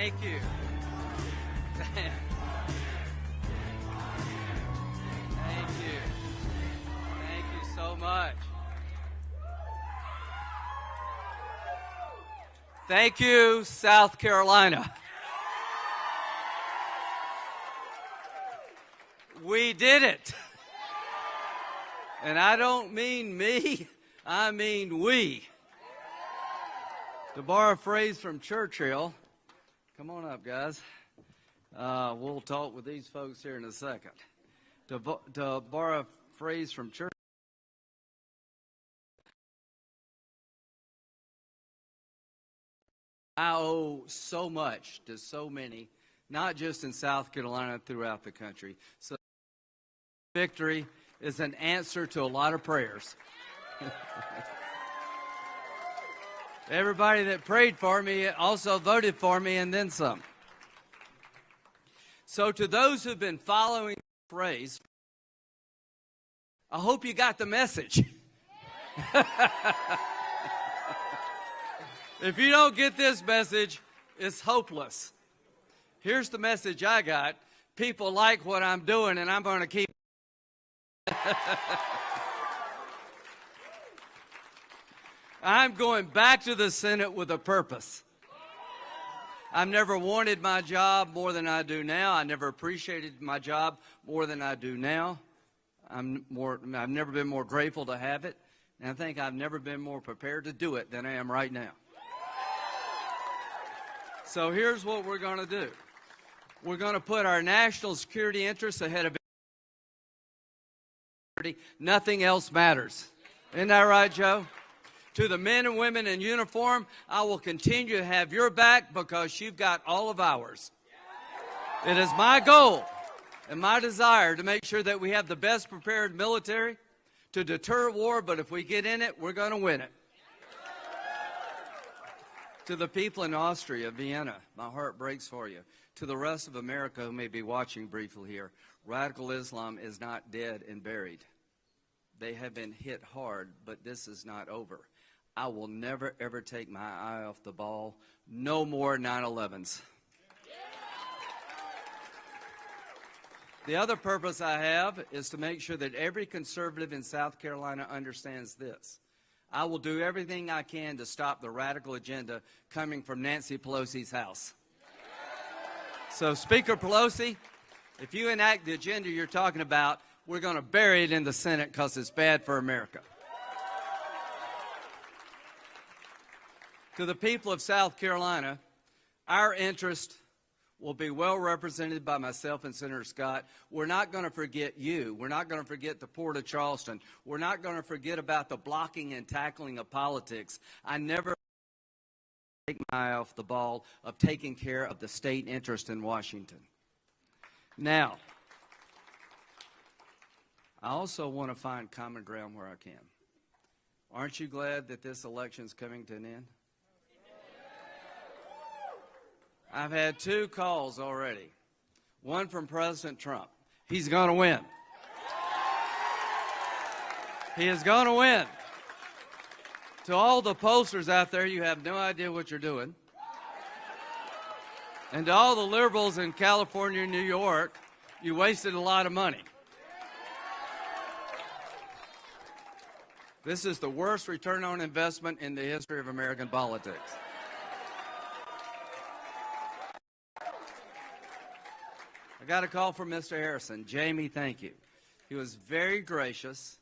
Thank you. Thank you. Thank you so much. Thank you, South Carolina. We did it. And I don't mean me, I mean we. To borrow a phrase from Churchill, come on up, guys. We'll talk with these folks here in a second. To borrow a phrase from Churchill, I owe so much to so many, not just in South Carolina, throughout the country. So victory is an answer to a lot of prayers. Everybody that prayed for me also voted for me, and then some. So to those who've been following the phrase, I hope you got the message. If you don't get this message, it's hopeless. Here's the message I got. People like what I'm doing, and I'm going to keep. I'm going back to the Senate with a purpose. I've never wanted my job more than I do now. I never appreciated my job more than I do now. I've never been more grateful to have it, and I think I've never been more prepared to do it than I am right now. So here's what we're going to do. We're going to put our national security interests ahead of everything. Nothing else matters. Isn't that right, Joe? To the men and women in uniform, I will continue to have your back because you've got all of ours. It is my goal and my desire to make sure that we have the best prepared military to deter war, but if we get in it, we're going to win it. To the people in Austria, Vienna, my heart breaks for you. To the rest of America who may be watching briefly here, radical Islam is not dead and buried. They have been hit hard, but this is not over. I will never, ever take my eye off the ball. No more 9/11s. The other purpose I have is to make sure that every conservative in South Carolina understands this. I will do everything I can to stop the radical agenda coming from Nancy Pelosi's house. So, Speaker Pelosi, if you enact the agenda you're talking about, we're going to bury it in the Senate because it's bad for America. To the people of South Carolina, our interest will be well represented by myself and Senator Scott. We're not going to forget you. We're not going to forget the Port of Charleston. We're not going to forget about the blocking and tackling of politics. I never take my eye off the ball of taking care of the state interest in Washington. Now, I also want to find common ground where I can. Aren't you glad that this election is coming to an end? I've had 2 calls already. One from President Trump. He's going to win. He is going to win. To all the pollsters out there, you have no idea what you're doing. And to all the liberals in California and New York, you wasted a lot of money. This is the worst return on investment in the history of American politics. I got a call from Mr. Harrison. Jaime, thank you. He was very gracious.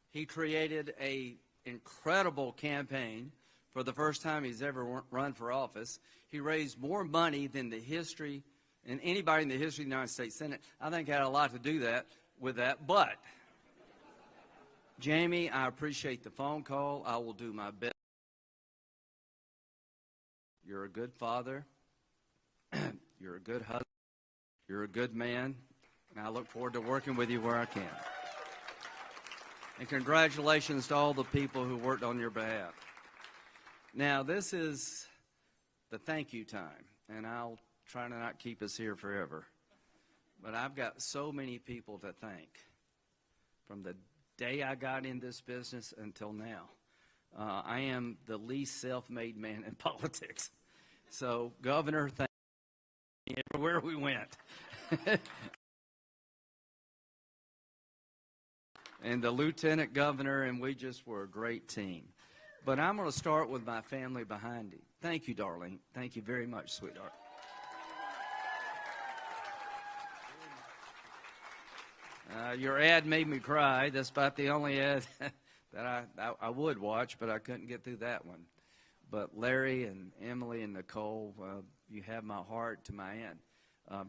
He created an incredible campaign for the first time he's ever run for office. He raised more money than anybody in the history of the United States Senate. I think had a lot to do with that. But, Jaime, I appreciate the phone call. I will do my best. You're a good father. You're a good husband. You're a good man, and I look forward to working with you where I can. And congratulations to all the people who worked on your behalf. Now, this is the thank you time, and I'll try to not keep us here forever. But I've got so many people to thank from the day I got in this business until now. I am the least self-made man in politics. So, Governor, thank you. everywhere we went. And the lieutenant governor, and we just were a great team. But I'm going to start with my family behind me. Thank you, darling. Thank you very much, sweetheart. Your ad made me cry. That's about the only ad that I would watch, but I couldn't get through that one. But Larry and Emily and Nicole, you have my heart to my end.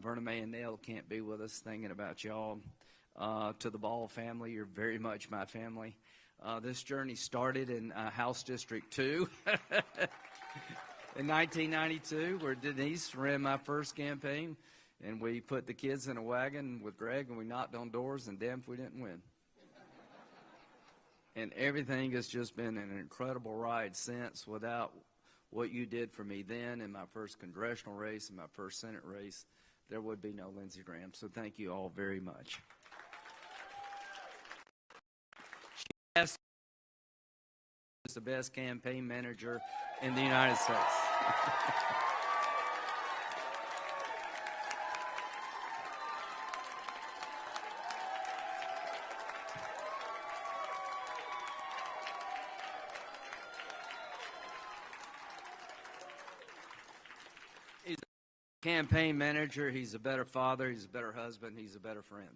Verna Mae and Nell can't be with us, thinking about y'all. To the Ball family, you're very much my family. This journey started in House District 2 in 1992, where Denise ran my first campaign, and we put the kids in a wagon with Greg, and we knocked on doors, and damn if we didn't win. And everything has just been an incredible ride since. Without what you did for me then in my first congressional race and my first Senate race, there would be no Lindsey Graham. So thank you all very much. She is the best campaign manager in the United States. He's a campaign manager. He's a better father. He's a better husband. He's a better friend.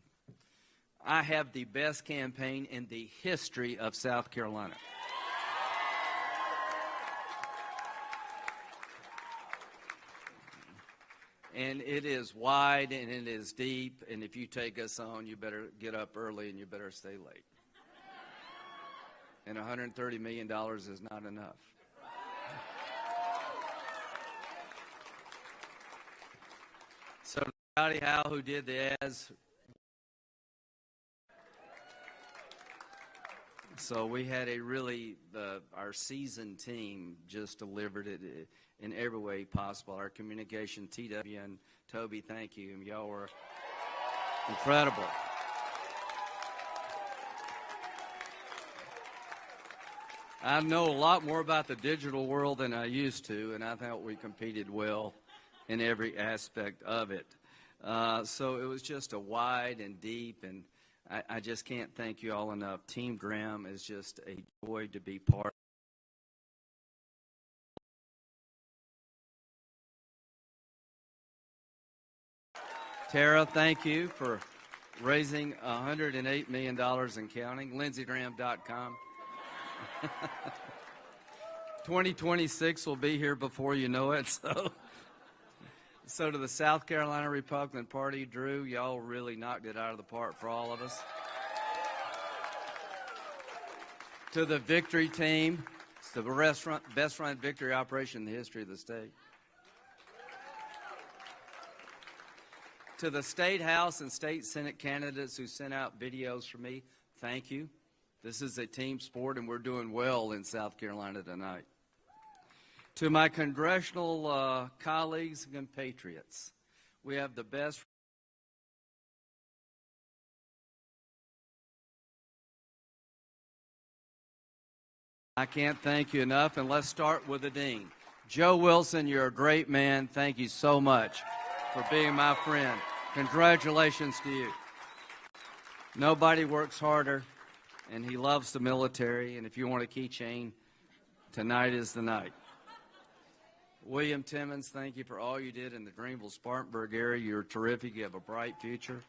I have the best campaign in the history of South Carolina. And it is wide and it is deep, and if you take us on, you better get up early and you better stay late. And $130 million is not enough. So Scotty Howe, who did the ads, so we had a really, our seasoned team just delivered it in every way possible. Our communication, TW and Toby, thank you. Y'all were incredible. I know a lot more about the digital world than I used to, and I thought we competed well in every aspect of it. So it was just a wide and deep, and I just can't thank you all enough. Team Graham is just a joy to be part of. Tara, thank you for raising $108 million and counting. LindseyGraham.com. 2026 will be here before you know it. So to the South Carolina Republican Party, Drew, y'all really knocked it out of the park for all of us. To the Victory team, it's the best run victory operation in the history of the state. To the State House and State Senate candidates who sent out videos for me, thank you. This is a team sport, and we're doing well in South Carolina tonight. To my congressional colleagues and compatriots, we have the best. I can't thank you enough, and let's start with the dean. Joe Wilson, you're a great man. Thank you so much for being my friend. Congratulations to you. Nobody works harder, and he loves the military, and if you want a keychain, tonight is the night. William Timmons, thank you for all you did in the Greenville-Spartanburg area. You're terrific. You have a bright future.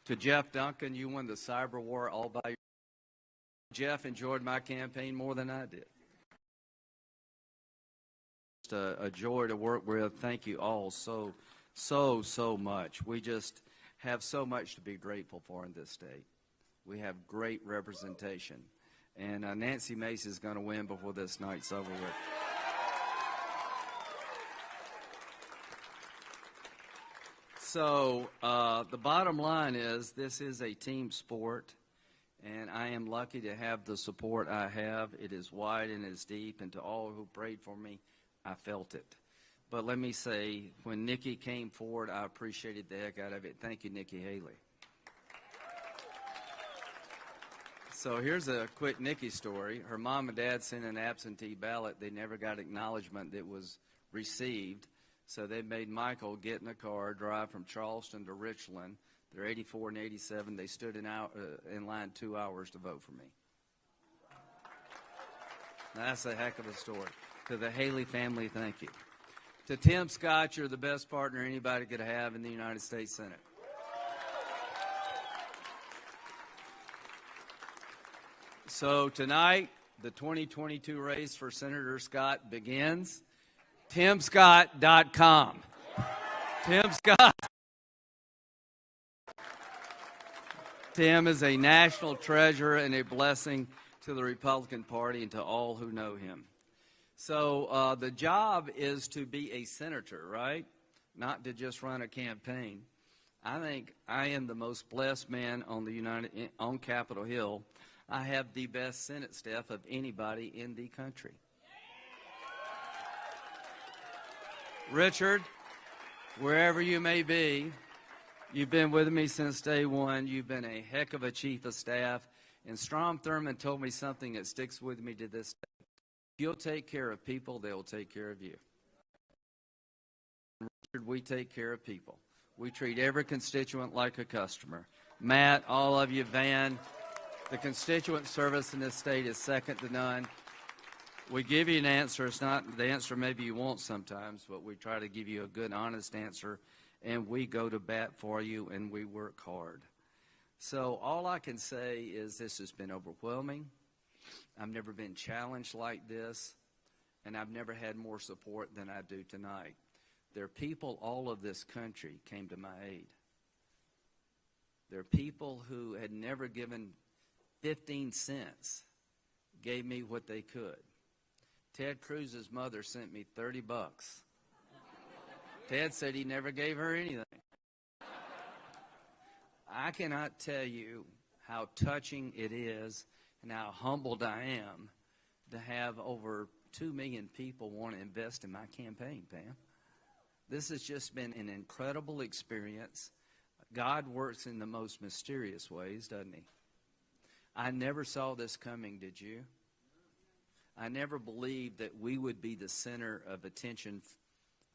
To Jeff Duncan, you won the cyber war all by yourself. Jeff enjoyed my campaign more than I did. Just a joy to work with. Thank you all so much. We just have so much to be grateful for in this state. We have great representation. And Nancy Mace is going to win before this night's over with. So the bottom line is this is a team sport, and I am lucky to have the support I have. It is wide and it's deep, and to all who prayed for me, I felt it. But let me say, when Nikki came forward, I appreciated the heck out of it. Thank you, Nikki Haley. So here's a quick Nikki story. Her mom and dad sent an absentee ballot. They never got acknowledgement that was received. So they made Michael get in a car, drive from Charleston to Richland. They're 84 and 87. They stood in line 2 hours to vote for me. Now, that's a heck of a story. To the Haley family, thank you. To Tim Scott, you're the best partner anybody could have in the United States Senate. So tonight, the 2022 race for Senator Scott begins. TimScott.com. Tim Scott. Tim is a national treasure and a blessing to the Republican Party and to all who know him. So the job is to be a senator, right? Not to just run a campaign. I think I am the most blessed man on Capitol Hill. I have the best Senate staff of anybody in the country. Richard, wherever you may be, you've been with me since day one. You've been a heck of a chief of staff. And Strom Thurmond told me something that sticks with me to this day. If you'll take care of people, they'll take care of you. Richard, we take care of people. We treat every constituent like a customer. Matt, all of you, Van, the constituent service in this state is second to none. We give you an answer. It's not the answer maybe you want sometimes, but we try to give you a good, honest answer, and we go to bat for you, and we work hard. So all I can say is this has been overwhelming. I've never been challenged like this, and I've never had more support than I do tonight. There are people all of this country came to my aid. There are people who had never given 15 cents, gave me what they could. Ted Cruz's mother sent me $30. Ted said he never gave her anything. I cannot tell you how touching it is and how humbled I am to have over 2 million people want to invest in my campaign, Pam. This has just been an incredible experience. God works in the most mysterious ways, doesn't he? I never saw this coming, did you? I never believed that we would be the center of attention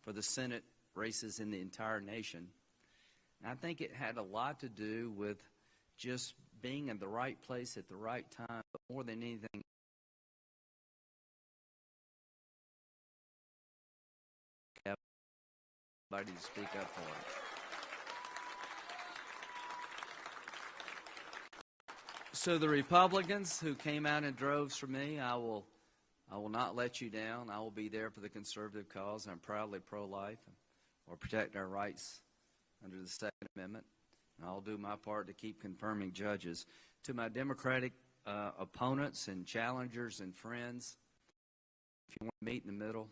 for the Senate races in the entire nation. And I think it had a lot to do with just being in the right place at the right time, but more than anything, everybody to speak up for it. So the Republicans who came out in droves for me, I will not let you down. I will be there for the conservative cause. I'm proudly pro-life or protect our rights under the Second Amendment. And I'll do my part to keep confirming judges. To my Democratic opponents and challengers and friends, if you want to meet in the middle,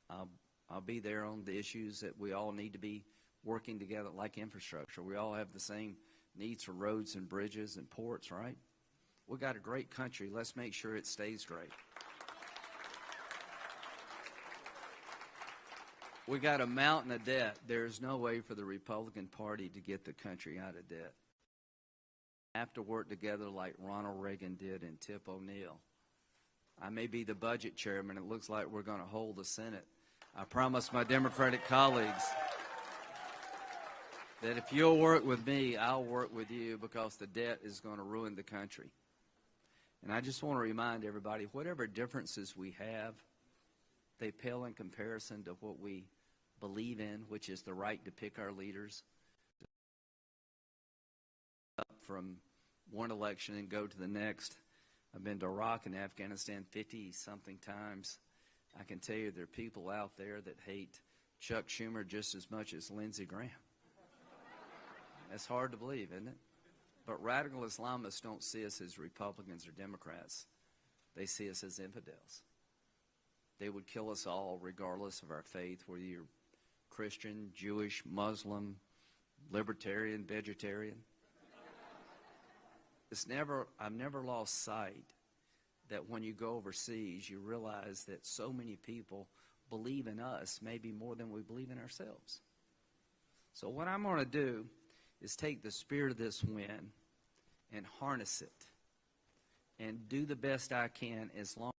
I'll be there on the issues that we all need to be working together, like infrastructure. We all have the same needs for roads and bridges and ports, right? We've got a great country. Let's make sure it stays great. We got a mountain of debt. There's no way for the Republican Party to get the country out of debt. We have to work together like Ronald Reagan did and Tip O'Neill. I may be the budget chairman. It looks like we're going to hold the Senate. I promise my Democratic colleagues that if you'll work with me, I'll work with you, because the debt is going to ruin the country. And I just want to remind everybody, whatever differences we have, they pale in comparison to what we believe in, which is the right to pick our leaders, up from one election and go to the next. I've been to Iraq and Afghanistan 50-something times. I can tell you there are people out there that hate Chuck Schumer just as much as Lindsey Graham. That's hard to believe, isn't it? But radical Islamists don't see us as Republicans or Democrats. They see us as infidels. They would kill us all regardless of our faith, whether you're Christian, Jewish, Muslim, libertarian, vegetarian. I've never lost sight that when you go overseas, you realize that so many people believe in us maybe more than we believe in ourselves. So what I'm going to do is take the spirit of this win and harness it and do the best I can, as long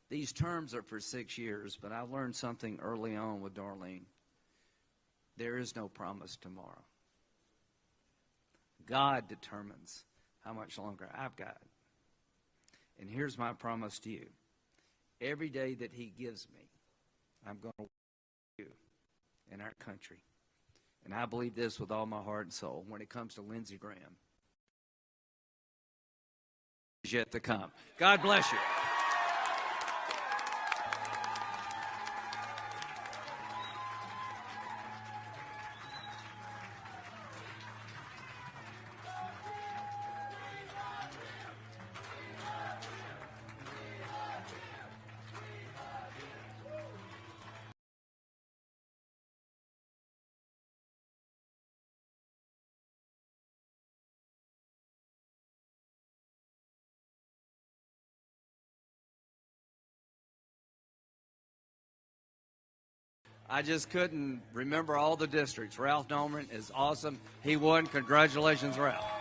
These terms are for 6 years, but I learned something early on with Darlene. There is no promise tomorrow. God determines how much longer I've got. And here's my promise to you. Every day that he gives me, I'm going to work for you in our country. And I believe this with all my heart and soul when it comes to Lindsey Graham. Is yet to come. God bless you. I just couldn't remember all the districts. Ralph Norman is awesome. He won. Congratulations, Ralph.